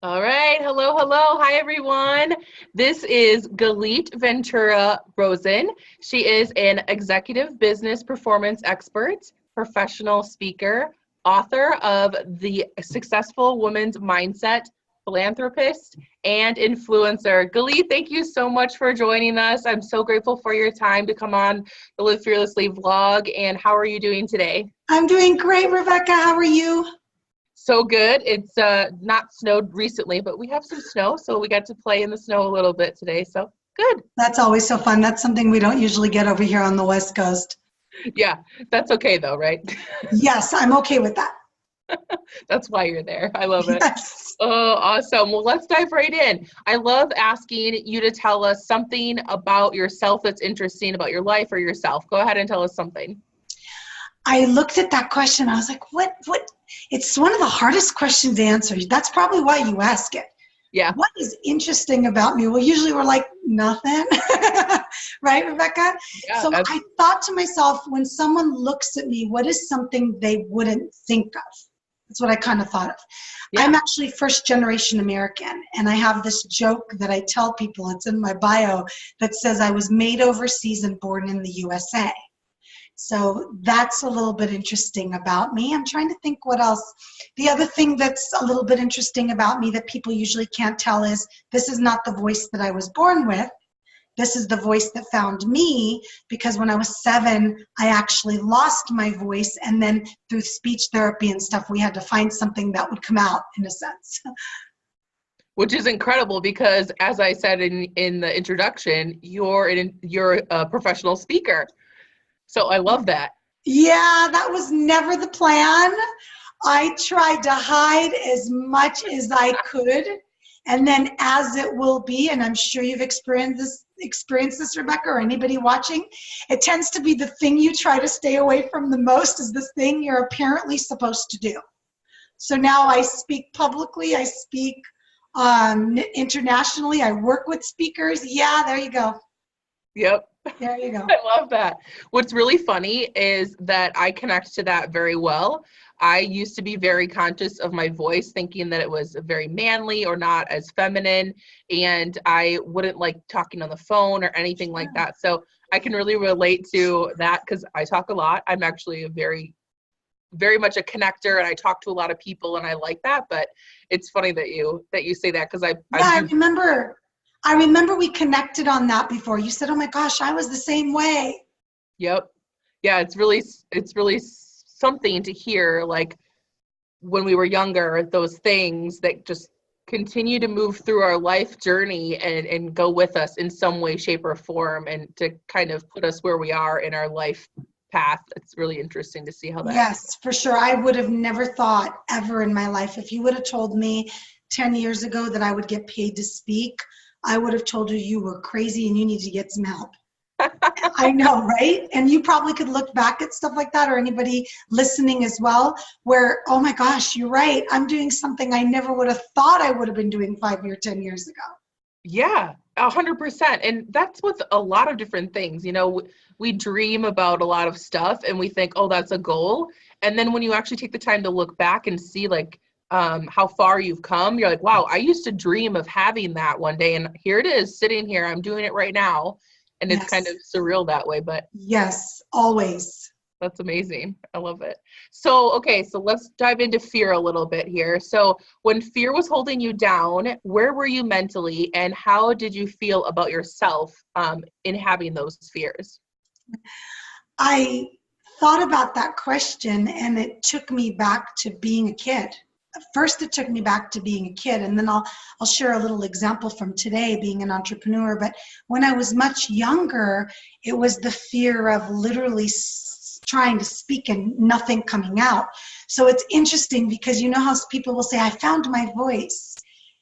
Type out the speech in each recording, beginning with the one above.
All right. Hello, hello. Hi, everyone. This is Galit Ventura-Rozen. She is an executive business performance expert, professional speaker, author of The Successful Woman's Mindset, philanthropist, and influencer. Galit, thank you so much for joining us. I'm so grateful for your time to come on the Live Fearlessly vlog. And how are you doing today? I'm doing great, Rebecca. How are you? So good. It's not snowed recently, but we have some snow, so we got to play in the snow a little bit today. So good. That's always so fun. That's something we don't usually get over here on the West Coast. Yeah, that's okay though, right? Yes, I'm okay with that. That's why you're there. I love it. Yes. Oh, awesome. Well, let's dive right in. I love asking you to tell us something about yourself that's interesting about your life or yourself. Go ahead and tell us something. I looked at that question. I was like, what? It's one of the hardest questions to answer. That's probably why you ask it. Yeah. What is interesting about me? Well, usually we're like, nothing. Right, Rebecca? Yeah, so I thought to myself, when someone looks at me, what is something they wouldn't think of? That's what I kind of thought of. Yeah. I'm actually first generation American, and I have this joke that I tell people, it's in my bio, that says I was made overseas and born in the USA. So that's a little bit interesting about me. I'm trying to think what else. The other thing that's a little bit interesting about me that people usually can't tell is this is not the voice that I was born with. This is the voice that found me, because when I was 7, I actually lost my voice, and then through speech therapy and stuff, we had to find something that would come out, in a sense. Which is incredible because, as I said in the introduction, you're a professional speaker. So I love that. Yeah, that was never the plan. I tried to hide as much as I could. And then as it will be, and I'm sure you've experienced this, Rebecca, or anybody watching, it tends to be the thing you try to stay away from the most is the thing you're apparently supposed to do. So now I speak publicly, I speak internationally, I work with speakers. Yeah, there you go. Yep. There you go. I love that. What's really funny is that I connect to that very well. I used to be very conscious of my voice, thinking that it was very manly or not as feminine, and I wouldn't like talking on the phone or anything like that. So I can really relate to that because I talk a lot. I'm actually a very much a connector, and I talk to a lot of people, and I like that. But it's funny that you say that because I remember we connected on that before. You said, "Oh my gosh, I was the same way." Yep. Yeah, it's really something to hear, like when we were younger, those things that just continue to move through our life journey and go with us in some way, shape, or form, and to kind of put us where we are in our life path. It's really interesting to see how that. Yes, for sure. I would have never thought ever in my life, if you would have told me 10 years ago that I would get paid to speak, I would have told you were crazy and you need to get some help. I know, right? And you probably could look back at stuff like that, or anybody listening as well, where, oh my gosh, you're right. I'm doing something I never would have thought I would have been doing 5 or 10 years ago. Yeah, 100%. And that's with a lot of different things. You know, we dream about a lot of stuff and we think, oh, that's a goal. And then when you actually take the time to look back and see like how far you've come, you're like, wow, I used to dream of having that one day. And here it is sitting here. I'm doing it right now. And it's kind of surreal that way, but yes, always. That's amazing. I love it. So, okay, so let's dive into fear a little bit here. So when fear was holding you down, where were you mentally, and how did you feel about yourself in having those fears? I thought about that question, and it took me back to being a kid. First, it took me back to being a kid, and then I'll share a little example from today, being an entrepreneur. But when I was much younger, it was the fear of literally trying to speak and nothing coming out. So it's interesting because you know how people will say, I found my voice.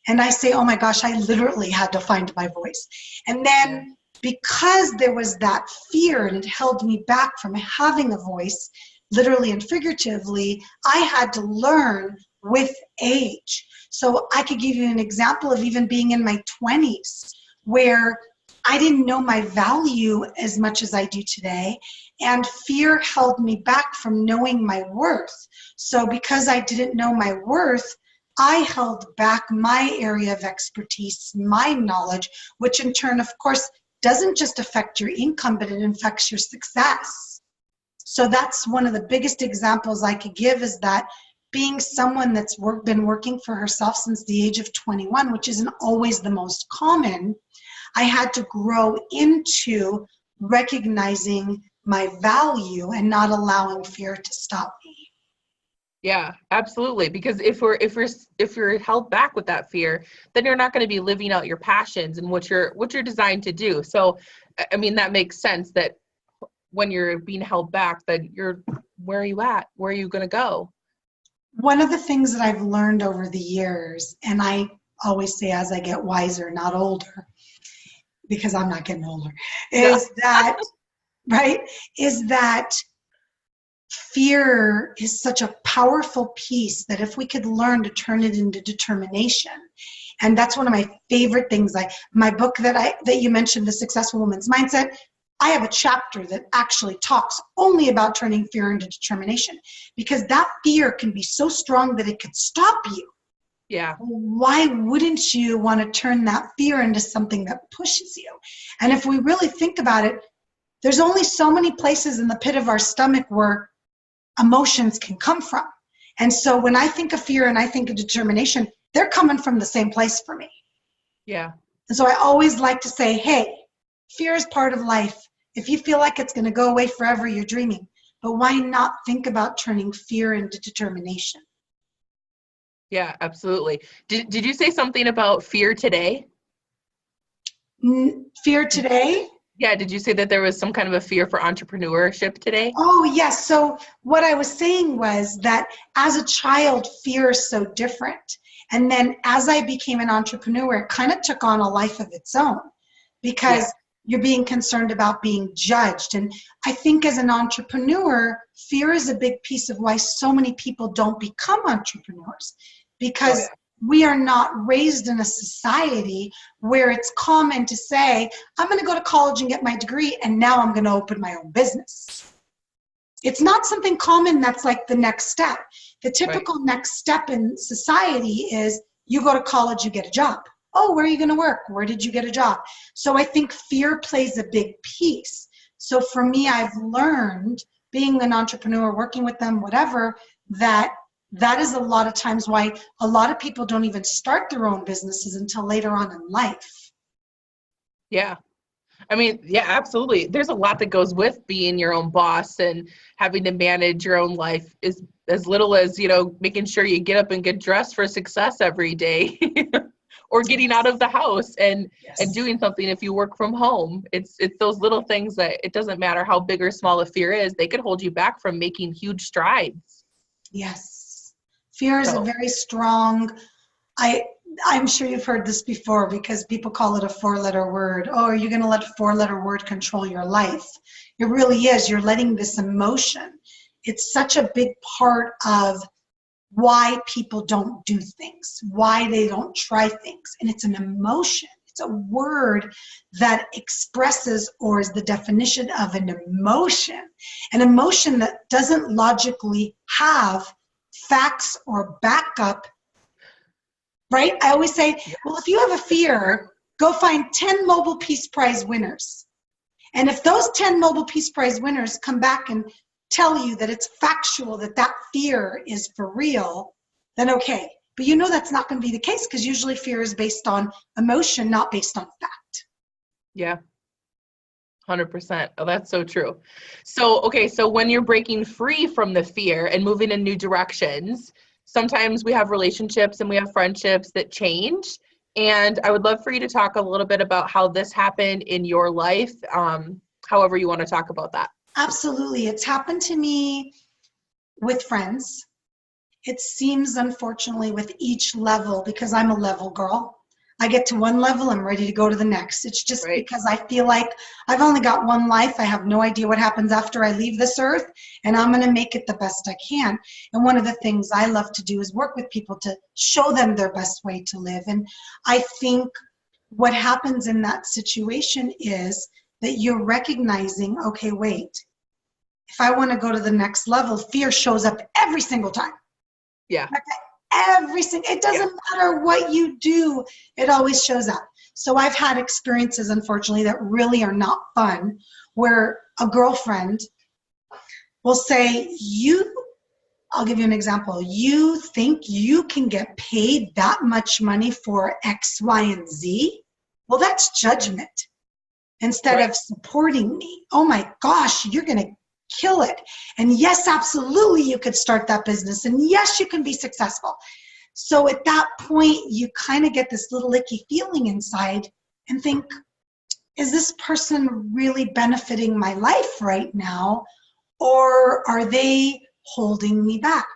And I say, oh my gosh, I literally had to find my voice. And then because there was that fear and it held me back from having a voice, literally and figuratively, I had to learn with age. So I could give you an example of even being in my 20s where I didn't know my value as much as I do today, and fear held me back from knowing my worth. So because I didn't know my worth, I held back my area of expertise, my knowledge, which in turn, of course, doesn't just affect your income, but it affects your success. So that's one of the biggest examples I could give, is that being someone that's been working for herself since the age of 21, which isn't always the most common, I had to grow into recognizing my value and not allowing fear to stop me. Yeah, absolutely. Because if you're held back with that fear, then you're not going to be living out your passions and what you're designed to do. So, I mean, that makes sense that when you're being held back, that where are you at? Where are you going to go? One of the things that I've learned over the years, and I always say as I get wiser, not older, because I'm not getting older, is that, right, is that fear is such a powerful piece that if we could learn to turn it into determination. And that's one of my favorite things. My book that you mentioned, The Successful Woman's Mindset, I have a chapter that actually talks only about turning fear into determination, because that fear can be so strong that it could stop you. Yeah. Why wouldn't you want to turn that fear into something that pushes you? And if we really think about it, there's only so many places in the pit of our stomach where emotions can come from. And so when I think of fear and I think of determination, they're coming from the same place for me. Yeah. And so I always like to say, hey, fear is part of life. If you feel like it's going to go away forever, you're dreaming. But why not think about turning fear into determination? Yeah, absolutely. Did you say something about fear today? Fear today? Yeah, did you say that there was some kind of a fear for entrepreneurship today? Oh, yes. So what I was saying was that as a child, fear is so different. And then as I became an entrepreneur, it kind of took on a life of its own, because you're being concerned about being judged. And I think as an entrepreneur, fear is a big piece of why so many people don't become entrepreneurs, because we are not raised in a society where it's common to say, I'm going to go to college and get my degree, and now I'm going to open my own business. It's not something common that's like the next step. The typical next step in society is you go to college, you get a job. Oh, where are you going to work? Where did you get a job? So I think fear plays a big piece. So for me, I've learned, being an entrepreneur, working with them, whatever, that is a lot of times why a lot of people don't even start their own businesses until later on in life. Yeah. I mean, yeah, absolutely. There's a lot that goes with being your own boss and having to manage your own life, is as little as, making sure you get up and get dressed for success every day or getting out of the house and doing something if you work from home. It's those little things that it doesn't matter how big or small a fear is, they could hold you back from making huge strides. Yes. Fear is a very strong, I'm sure you've heard this before, because people call it a 4-letter word. Oh, are you going to let a 4-letter word control your life? It really is. You're letting this emotion. It's such a big part of why people don't do things, why they don't try things. And it's an emotion. It's a word that expresses, or is the definition of an emotion that doesn't logically have facts or backup, right? I always say, well, if you have a fear, go find 10 Nobel Peace Prize winners. And if those 10 Nobel Peace Prize winners come back and tell you that it's factual, that fear is for real, then okay. But that's not going to be the case, because usually fear is based on emotion, not based on fact. Yeah. 100%. Oh, that's so true. So, okay. So when you're breaking free from the fear and moving in new directions, sometimes we have relationships and we have friendships that change. And I would love for you to talk a little bit about how this happened in your life, however you want to talk about that. Absolutely. It's happened to me with friends. It seems, unfortunately, with each level, because I'm a level girl, I get to one level, I'm ready to go to the next. It's just because I feel like I've only got one life. I have no idea what happens after I leave this earth, and I'm going to make it the best I can. And one of the things I love to do is work with people to show them their best way to live. And I think what happens in that situation is that you're recognizing, okay, wait, if I want to go to the next level, fear shows up every single time. Yeah. Okay. It doesn't matter what you do, it always shows up. So I've had experiences, unfortunately, that really are not fun, where a girlfriend will say, I'll give you an example. You think you can get paid that much money for X, Y, and Z? Well, that's judgment instead of supporting me. Oh my gosh, you're going to kill it. And yes, absolutely, you could start that business. And yes, you can be successful. So at that point, you kind of get this little icky feeling inside and think, is this person really benefiting my life right now? Or are they holding me back?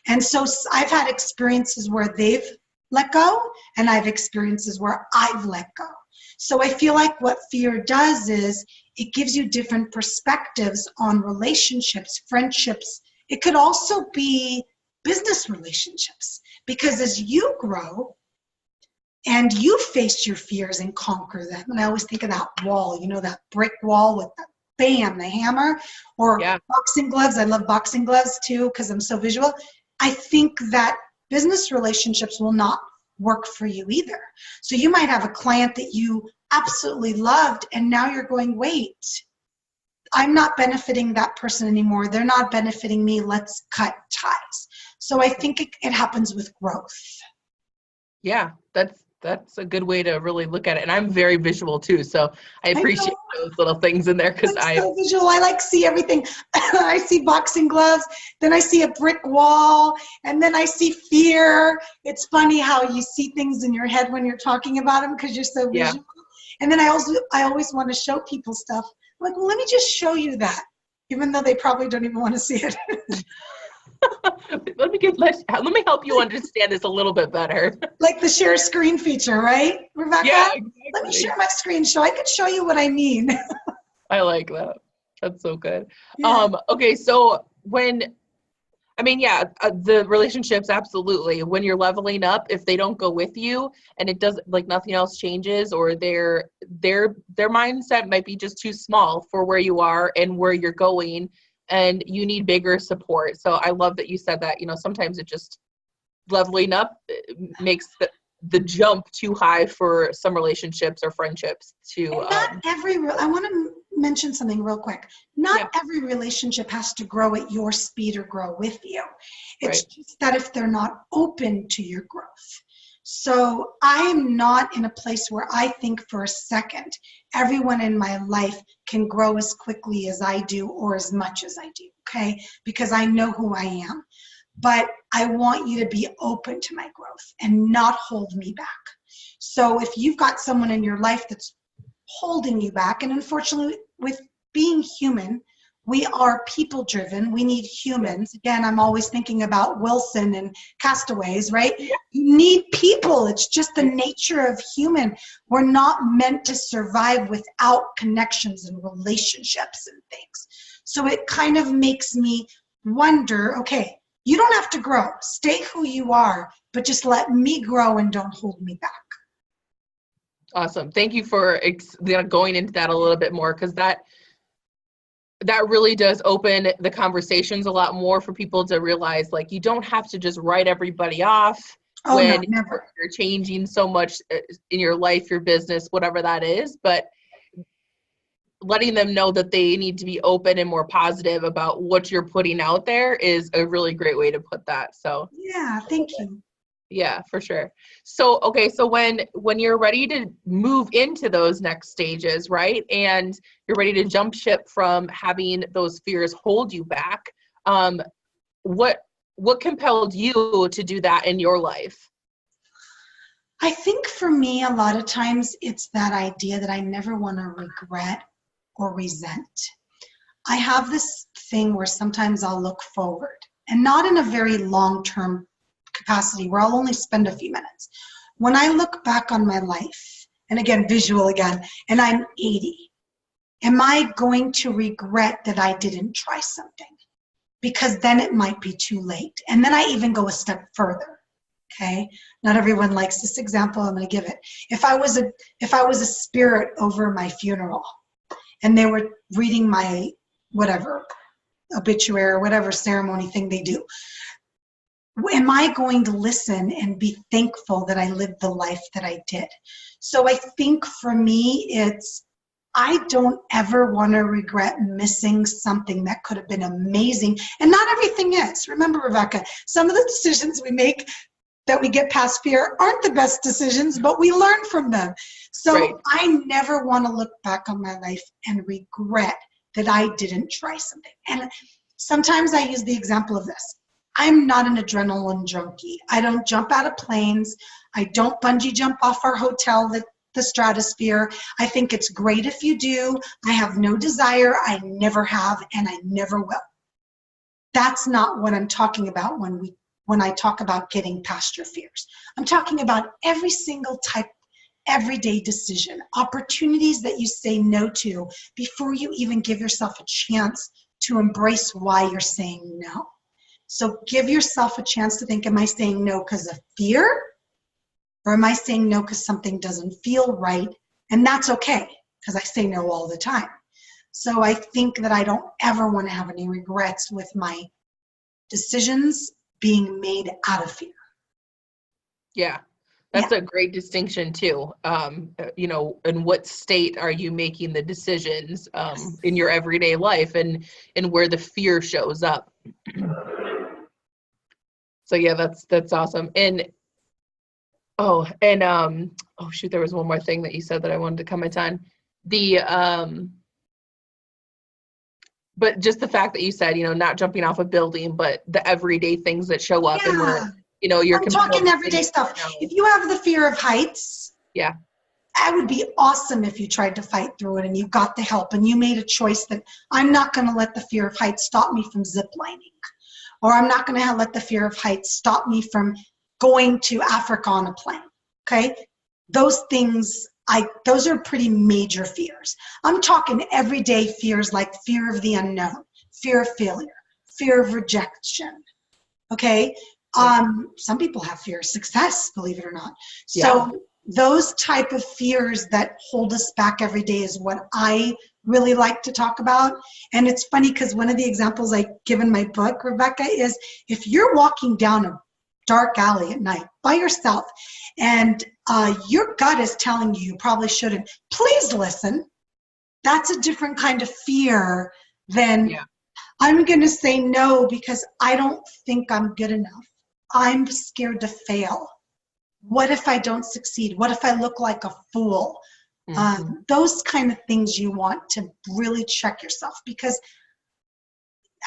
And so I've had experiences where they've let go, and I've experiences where I've let go. So I feel like what fear does is it gives you different perspectives on relationships, friendships. It could also be business relationships, because as you grow and you face your fears and conquer them, and I always think of that wall, that brick wall with the bam, the hammer, or boxing gloves. I love boxing gloves too because I'm so visual. I think that business relationships will not work for you either. So you might have a client that you absolutely loved, and now you're going, wait, I'm not benefiting that person anymore. They're not benefiting me. Let's cut ties. So I think it happens with growth. Yeah, that's a good way to really look at it. And I'm very visual too, so I appreciate those little things in there because I'm so visual. I like see everything. I see boxing gloves, then I see a brick wall, and then I see fear. It's funny how you see things in your head when you're talking about them because you're so visual. And then I always want to show people stuff. I'm like, well, let me just show you that, even though they probably don't even want to see it. Let me help you understand this a little bit better. Like the share screen feature, right, Rebecca? Yeah, exactly. Let me share my screen so I can show you what I mean. I like that. That's so good. Yeah. Okay, so the relationships, absolutely. When you're leveling up, if they don't go with you and it doesn't, like nothing else changes, or their mindset might be just too small for where you are and where you're going, and you need bigger support. So I love that you said that, sometimes it just leveling up makes the jump too high for some relationships or friendships to. I want to mention something real quick. Not every relationship has to grow at your speed or grow with you. It's just that if they're not open to your growth. So I am not in a place where I think for a second everyone in my life can grow as quickly as I do or as much as I do, okay? Because I know who I am. But I want you to be open to my growth and not hold me back. So if you've got someone in your life that's holding you back, and unfortunately with being human, we are people driven. We need humans. Again, I'm always thinking about Wilson and Castaways, right? You need people. It's just the nature of human. We're not meant to survive without connections and relationships and things. So it kind of makes me wonder, okay, you don't have to grow. Stay who you are, but just let me grow and don't hold me back. Awesome. Thank you for going into that a little bit more, because that really does open the conversations a lot more for people to realize, like, you don't have to just write everybody off when you're changing so much in your life, your business, whatever that is, but letting them know that they need to be open and more positive about what you're putting out there is a really great way to put that. So yeah, thank you. Yeah, for sure. So, okay, so when you're ready to move into those next stages, right, and you're ready to jump ship from having those fears hold you back, what compelled you to do that in your life? I think for me, a lot of times it's that idea that I never want to regret or resent. I have this thing where sometimes I'll look forward, and not in a very long-term capacity where I'll only spend a few minutes. When I look back on my life, and again, visual again, and I'm 80, am I going to regret that I didn't try something? Because then it might be too late. And then I even go a step further. Okay, not everyone likes this example. I'm going to give it. If I was a spirit over my funeral, and they were reading my whatever obituary or whatever ceremony thing they do, am I going to listen and be thankful that I lived the life that I did? So I think for me, I don't ever want to regret missing something that could have been amazing. And not everything is. Remember, Rebecca, some of the decisions we make that we get past fear aren't the best decisions, but we learn from them. So Right. I never want to look back on my life and regret that I didn't try something. And sometimes I use the example of this. I'm not an adrenaline junkie. I don't jump out of planes. I don't bungee jump off our hotel, the stratosphere. I think it's great if you do. I have no desire. I never have, and I never will. That's not what I'm talking about when I talk about getting past your fears. I'm talking about every single type, everyday decision, opportunities that you say no to before you even give yourself a chance to embrace why you're saying no. So give yourself a chance to think, am I saying no because of fear? Or am I saying no because something doesn't feel right? And that's okay, because I say no all the time. So I think that I don't ever want to have any regrets with my decisions being made out of fear. Yeah. That's a great distinction too. In what state are you making the decisions in your everyday life, and where the fear shows up. So yeah, that's awesome. And shoot, there was one more thing that you said that I wanted to comment on. But just the fact that you said, not jumping off a building, but the everyday things that show up and where, you're I'm talking everyday stuff. If you have the fear of heights, yeah, that would be awesome if you tried to fight through it and you got the help and you made a choice that I'm not going to let the fear of heights stop me from ziplining, or I'm not going to let the fear of heights stop me from going to Africa on a plane. Okay, those things, those are pretty major fears. I'm talking everyday fears like fear of the unknown, fear of failure, fear of rejection. Okay. Some people have fear of success, believe it or not. So those type of fears that hold us back every day is what I really like to talk about. And it's funny because one of the examples I give in my book, Rebecca, is if you're walking down a dark alley at night by yourself and your gut is telling you probably shouldn't, please listen. That's a different kind of fear than I'm going to say no because I don't think I'm good enough. I'm scared to fail. What if I don't succeed? What if I look like a fool? Mm-hmm. Those kind of things you want to really check yourself, because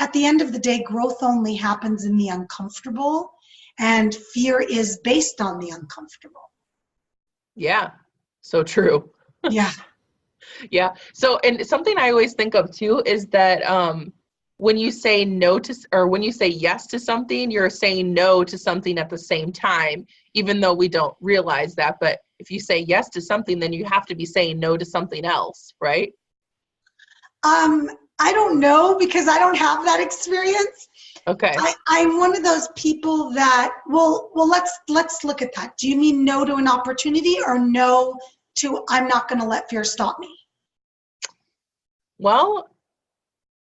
at the end of the day, growth only happens in the uncomfortable, and fear is based on the uncomfortable. Yeah, so true. Yeah. Yeah. So, and something I always think of too is that when you say no to, or when you say yes to something, you're saying no to something at the same time, even though we don't realize that. But if you say yes to something, then you have to be saying no to something else, right? I don't know, because I don't have that experience. Okay. I'm one of those people that, well, let's look at that. Do you mean no to an opportunity or no to I'm not going to let fear stop me? Well,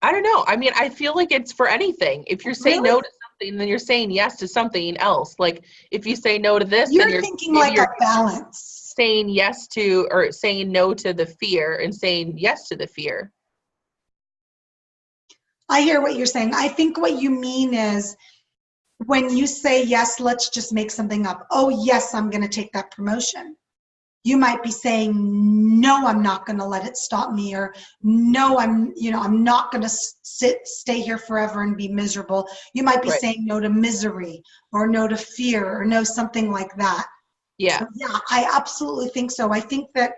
I don't know. I mean, I feel like it's for anything. If you're saying no to something, then you're saying yes to something else. Like if you say no to this, then you're thinking like a balance. Saying yes to, or saying no to the fear and saying yes to the fear. I hear what you're saying. I think what you mean is when you say yes, let's just make something up. Oh, yes, I'm going to take that promotion. You might be saying, no, I'm not going to let it stop me, or no, I'm not going to stay here forever and be miserable. You might be saying no to misery, or no to fear, or no, something like that. Yeah. So, yeah, I absolutely think so. I think that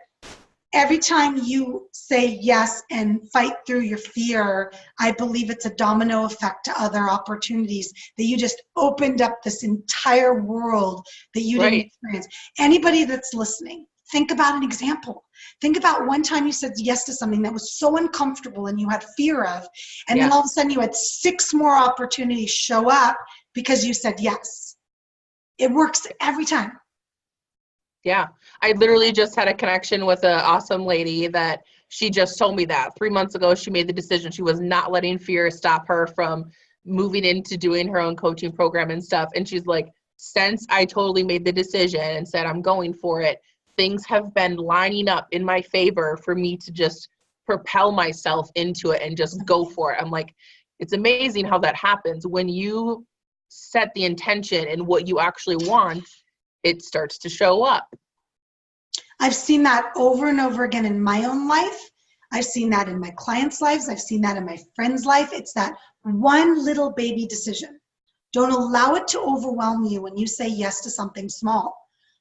every time you say yes and fight through your fear, I believe it's a domino effect to other opportunities, that you just opened up this entire world that you didn't experience. Anybody that's listening, think about an example. Think about one time you said yes to something that was so uncomfortable and you had fear of, and then all of a sudden you had 6 more opportunities show up because you said yes. It works every time. Yeah. I literally just had a connection with an awesome lady that she just told me that 3 months ago, she made the decision. She was not letting fear stop her from moving into doing her own coaching program and stuff. And she's like, since I totally made the decision and said I'm going for it, things have been lining up in my favor for me to just propel myself into it and just go for it. I'm like, it's amazing how that happens. When you set the intention and what you actually want, it starts to show up. I've seen that over and over again in my own life. I've seen that in my clients' lives. I've seen that in my friends' life. It's that one little baby decision. Don't allow it to overwhelm you when you say yes to something small,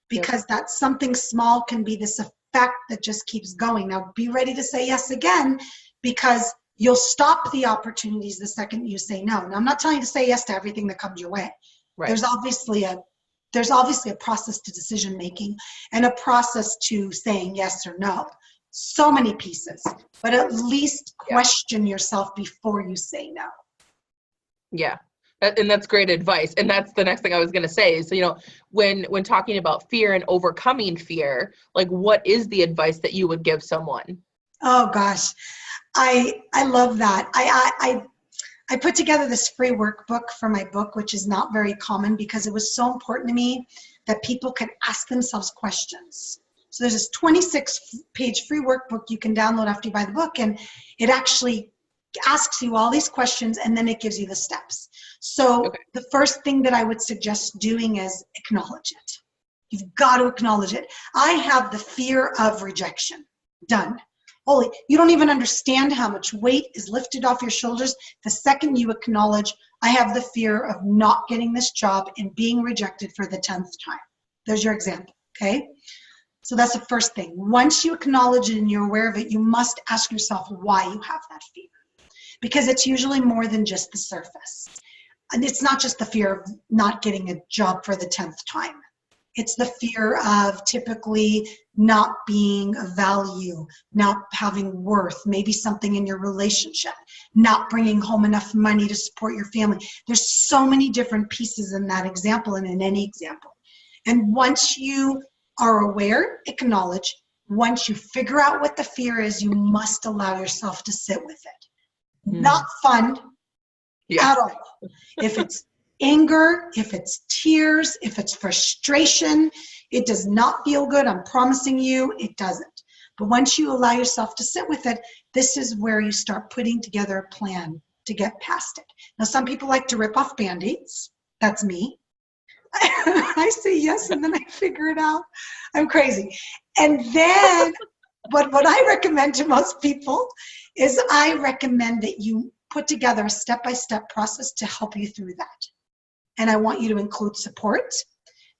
because that something small can be this effect that just keeps going. Now, be ready to say yes again, because you'll stop the opportunities the second you say no. Now, I'm not telling you to say yes to everything that comes your way. Right. There's obviously a process to decision making and a process to saying yes or no. So many pieces, but at least question yourself before you say no. Yeah. And that's great advice. And that's the next thing I was going to say is, when talking about fear and overcoming fear, like, what is the advice that you would give someone? Oh gosh. I love that. I put together this free workbook for my book, which is not very common because it was so important to me that people could ask themselves questions. So there's this 26-page free workbook you can download after you buy the book, and it actually asks you all these questions, and then it gives you the steps. So the first thing that I would suggest doing is acknowledge it. You've got to acknowledge it. I have the fear of rejection. Done. Holy, you don't even understand how much weight is lifted off your shoulders the second you acknowledge, I have the fear of not getting this job and being rejected for the 10th time. There's your example, okay? So that's the first thing. Once you acknowledge it and you're aware of it, you must ask yourself why you have that fear. Because it's usually more than just the surface. And it's not just the fear of not getting a job for the 10th time. It's the fear of typically not being of value, not having worth, maybe something in your relationship, not bringing home enough money to support your family. There's so many different pieces in that example and in any example. And once you are aware, acknowledge, once you figure out what the fear is, you must allow yourself to sit with it. Not fun at all. If it's anger, if it's tears, if it's frustration, it does not feel good. I'm promising you, it doesn't. But once you allow yourself to sit with it, this is where you start putting together a plan to get past it. Now, some people like to rip off Band-Aids. That's me. I say yes, and then I figure it out. I'm crazy. And then, but what I recommend to most people is I recommend that you put together a step-by-step process to help you through that. And I want you to include support,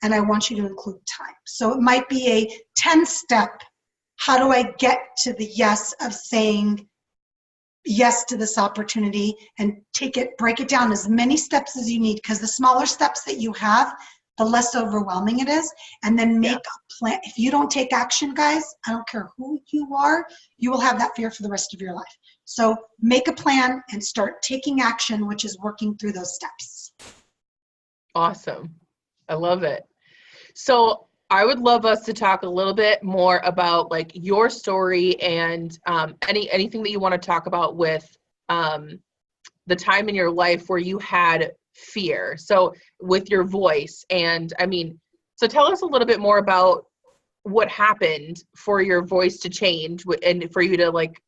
and I want you to include time. So it might be a 10-step, how do I get to the yes of saying yes to this opportunity, and break it down as many steps as you need, because the smaller steps that you have, the less overwhelming it is. And then make a plan. If you don't take action, guys, I don't care who you are, you will have that fear for the rest of your life. So make a plan and start taking action, which is working through those steps. Awesome. I love it. So I would love us to talk a little bit more about like your story and anything that you want to talk about with the time in your life where you had fear. So with your voice, and so tell us a little bit more about what happened for your voice to change and for you to like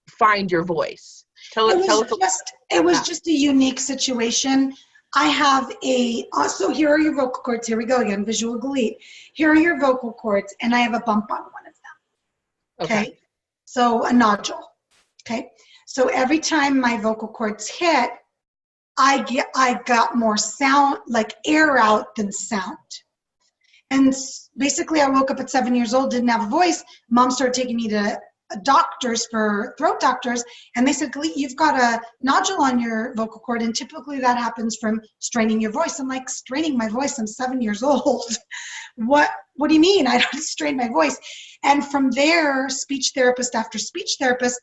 find your voice. It was just a unique situation. I have so here are your vocal cords. Here we go again, visual Galit. Here are your vocal cords, and I have a bump on one of them. Okay. So a nodule. Okay. So every time my vocal cords hit, I got more sound, like air out than sound. And basically I woke up at 7 years old, didn't have a voice. Mom started taking me to doctors for throat doctors, and they said, Galit, you've got a nodule on your vocal cord, and typically that happens from straining your voice. I'm like, straining my voice? I'm 7 years old. What do you mean? I don't strain my voice. And from there, speech therapist after speech therapist,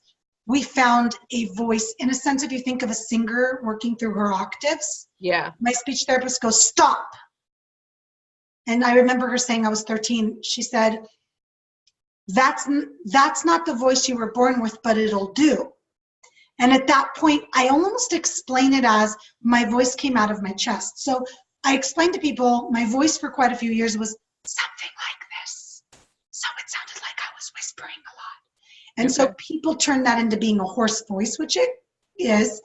we found a voice. In a sense, if you think of a singer working through her octaves, my speech therapist goes, stop. And I remember her saying, I was 13, she said, that's not the voice you were born with, but it'll do. And at that point, I almost explain it as my voice came out of my chest. So I explained to people my voice for quite a few years was something like this. So it sounded like I was whispering a lot. And so people turned that into being a hoarse voice, which it is.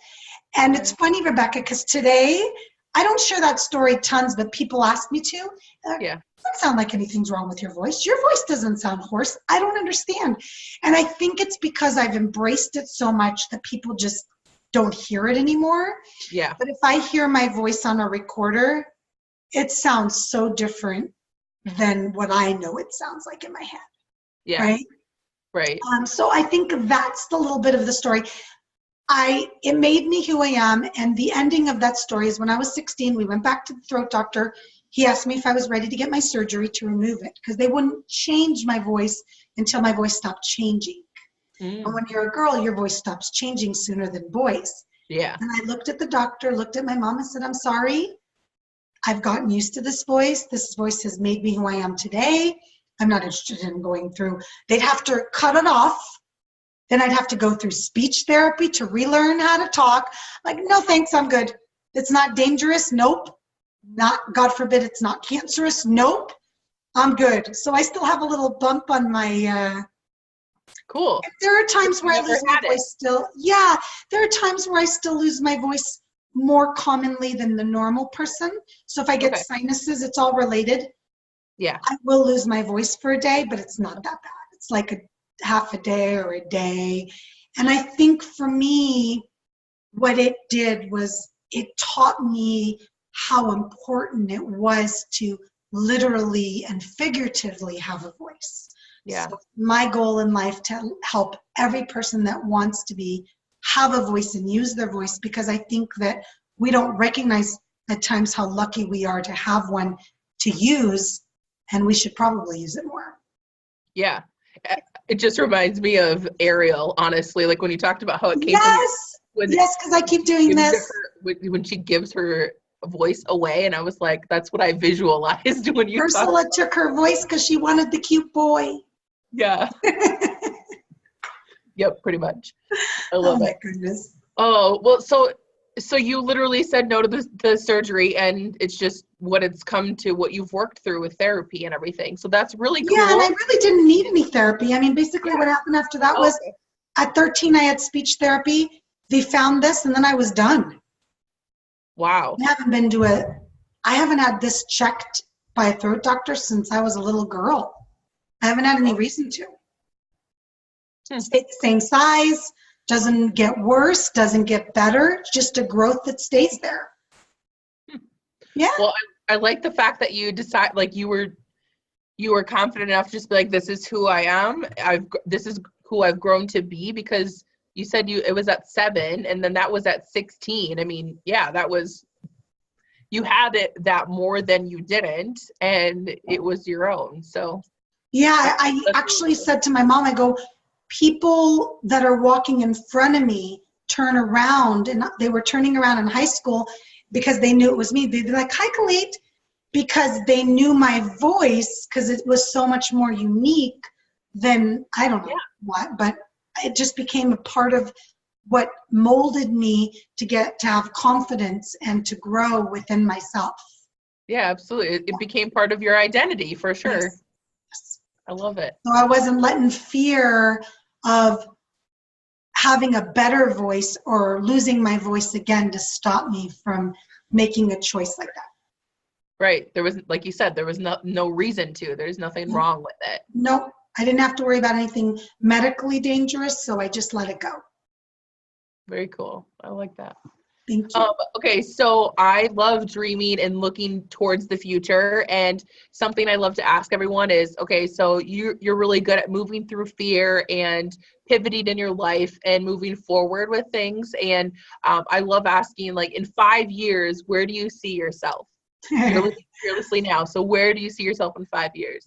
And it's funny, Rebecca, because today I don't share that story tons, but people ask me to. Yeah. It doesn't sound like anything's wrong with your voice. Your voice doesn't sound hoarse. I don't understand. And I think it's because I've embraced it so much that people just don't hear it anymore. Yeah. But if I hear my voice on a recorder, it sounds so different than what I know it sounds like in my head. Yeah. Right? Right. So I think that's the little bit of the story. It made me who I am, and the ending of that story is when I was 16, we went back to the throat doctor. He asked me if I was ready to get my surgery to remove it, because they wouldn't change my voice until my voice stopped changing. And when you're a girl, your voice stops changing sooner than boys. Yeah. And I looked at the doctor, looked at my mom, and said, I'm sorry. I've gotten used to this voice. This voice has made me who I am today. I'm not interested in going through. They'd have to cut it off. Then I'd have to go through speech therapy to relearn how to talk. Like, no, thanks, I'm good. It's not dangerous. Nope. Not, God forbid, it's not cancerous. Nope. I'm good. So I still have a little bump on my. Cool. There are times where I lose my voice still. Yeah, there are times where I still lose my voice more commonly than the normal person. So if I get sinuses, it's all related. Yeah. I will lose my voice for a day, but it's not that bad. It's like a half a day or a day. And I think for me, what it did was it taught me how important it was to literally and figuratively have a voice. Yeah. So my goal in life to help every person that wants to have a voice and use their voice, because I think that we don't recognize at times how lucky we are to have one to use, and we should probably use it more. Yeah. It just reminds me of Ariel, honestly, like when you talked about how it came yes, because I keep doing this. When she gives her voice away, and I was like, that's what I visualized when you Ursula took her voice because she wanted the cute boy. Yeah. Yep, pretty much. I love it. Oh my goodness. Oh, well, so you literally said no to the surgery, and it's just what it's come to, what you've worked through with therapy and everything. So that's really cool. Yeah, and I really didn't need any therapy. I mean, basically what happened after that was at 13, I had speech therapy. They found this, and then I was done. Wow. I haven't had this checked by a throat doctor since I was a little girl. I haven't had any reason to. Stayed the same size, doesn't get worse, doesn't get better, it's just a growth that stays there. Yeah. Well, I like the fact that you decide, like you were confident enough to just be like, this is who I am. This is who I've grown to be, because you said it was at 7 and then that was at 16. I mean, yeah, you had it that more than you didn't, and it was your own. So yeah, I actually said to my mom, I go, people that are walking in front of me turn around, and they were turning around in high school because they knew it was me. They'd be like, hi, Galit, because they knew my voice, because it was so much more unique than, I don't know what, but it just became a part of what molded me to have confidence and to grow within myself. Yeah, absolutely. It became part of your identity for sure. Yes. I love it. So I wasn't letting fear of having a better voice or losing my voice again to stop me from making a choice like that. Right. There was, like you said, there was no reason to. There's nothing wrong with it. Nope. I didn't have to worry about anything medically dangerous, so I just let it go. Very cool. I like that. Thank you. Okay, so I love dreaming and looking towards the future, and something I love to ask everyone is, okay, so you're really good at moving through fear and pivoting in your life and moving forward with things, and I love asking, like, in 5 years, where do you see yourself? You're living fearlessly now, so where do you see yourself in 5 years?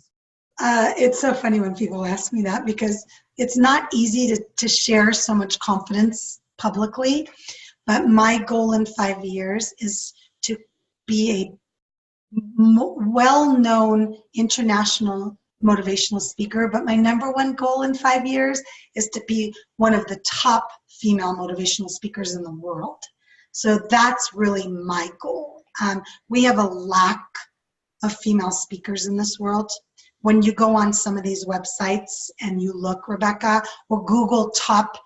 It's so funny when people ask me that, because it's not easy to share so much confidence publicly. But my goal in 5 years is to be a well-known international motivational speaker, but my number one goal in 5 years is to be one of the top female motivational speakers in the world. So that's really my goal. We have a lack of female speakers in this world. When you go on some of these websites and you look, Rebecca, or Google top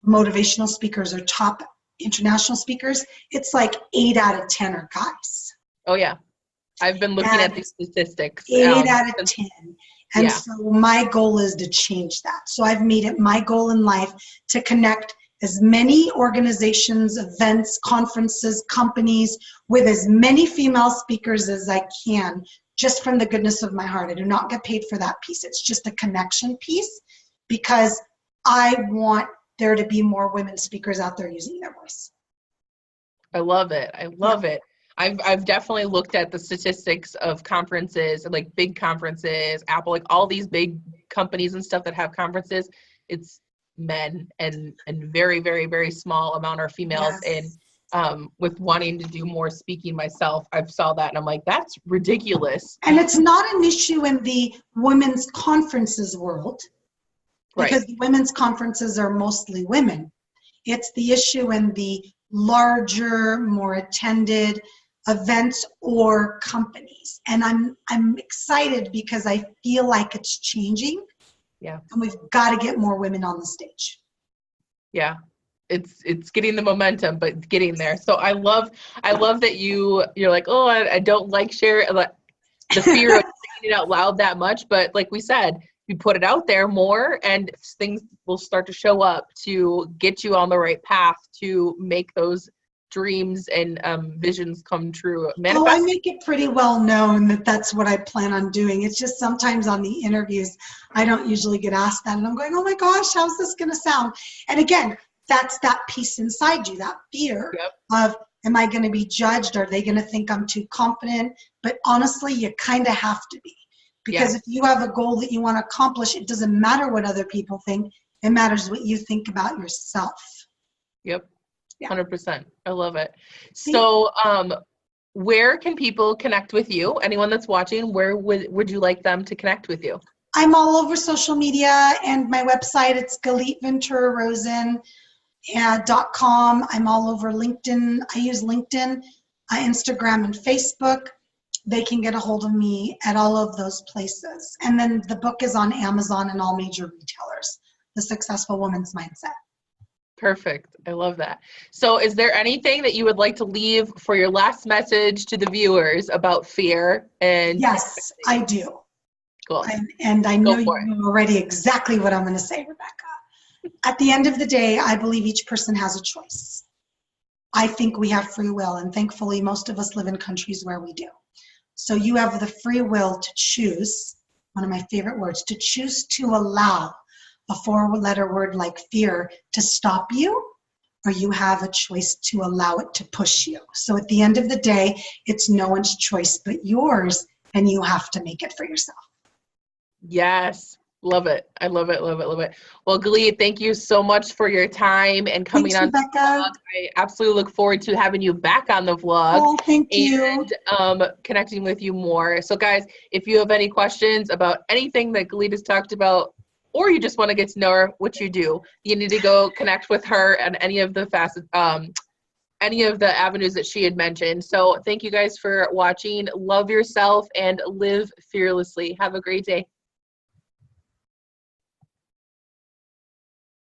motivational speakers or top international speakers, it's like 8 out of 10 are guys. Oh yeah, I've been looking at these statistics. 8 out of 10. And yeah. So my goal is to change that. So I've made it my goal in life to connect as many organizations, events, conferences, companies with as many female speakers as I can, just from the goodness of my heart. I do not get paid for that piece. It's just a connection piece, because I want there to be more women speakers out there using their voice. I love it. I love it. I've definitely looked at the statistics of conferences, like big conferences, Apple, like all these big companies and stuff that have conferences. It's men and very, very, very small amount are females. Yes. And with wanting to do more speaking myself, I've saw that and I'm like, that's ridiculous. And it's not an issue in the women's conferences world, because the women's conferences are mostly women. It's the issue in the larger, more attended events or companies. And I'm excited because I feel like it's changing. Yeah. And we've got to get more women on the stage. Yeah. It's getting the momentum, but it's getting there. So I love that you're like, oh, I don't like sharing, like the fear of saying it out loud that much. But like we said, you put it out there more and things will start to show up to get you on the right path to make those dreams and visions come true. Manifest. Oh, I make it pretty well known that that's what I plan on doing. It's just sometimes on the interviews, I don't usually get asked that. And I'm going, oh my gosh, how's this going to sound? And again, that's that piece inside you, that fear of, am I going to be judged? Are they going to think I'm too confident? But honestly, you kind of have to be. Because if you have a goal that you want to accomplish, it doesn't matter what other people think. It matters what you think about yourself. Yep. Yeah. 100%. I love it. So, where can people connect with you? Anyone that's watching, where would you like them to connect with you? I'm all over social media, and my website, it's Galit Ventura-Rozen.com. I'm all over LinkedIn. I use LinkedIn, Instagram, and Facebook. They can get a hold of me at all of those places. And then the book is on Amazon and all major retailers, The Successful Woman's Mindset. Perfect. I love that. So is there anything that you would like to leave for your last message to the viewers about fear? And yes, I do. Cool. And I know you know already exactly what I'm going to say, Rebecca. At the end of the day, I believe each person has a choice. I think we have free will, and thankfully most of us live in countries where we do. So you have the free will to choose, one of my favorite words, to choose to allow a 4-letter word like fear to stop you, or you have a choice to allow it to push you. So at the end of the day, it's no one's choice but yours, and you have to make it for yourself. Yes. Love it. I love it. Love it. Love it. Well, Galit, thank you so much for your time and coming on the vlog. I absolutely look forward to having you back on the vlog. Oh, thank you. And connecting with you more. So guys, if you have any questions about anything that Galit has talked about, or you just want to get to know her, what you do, you need to go connect with her and any of the facets, any of the avenues that she had mentioned. So thank you guys for watching. Love yourself and live fearlessly. Have a great day.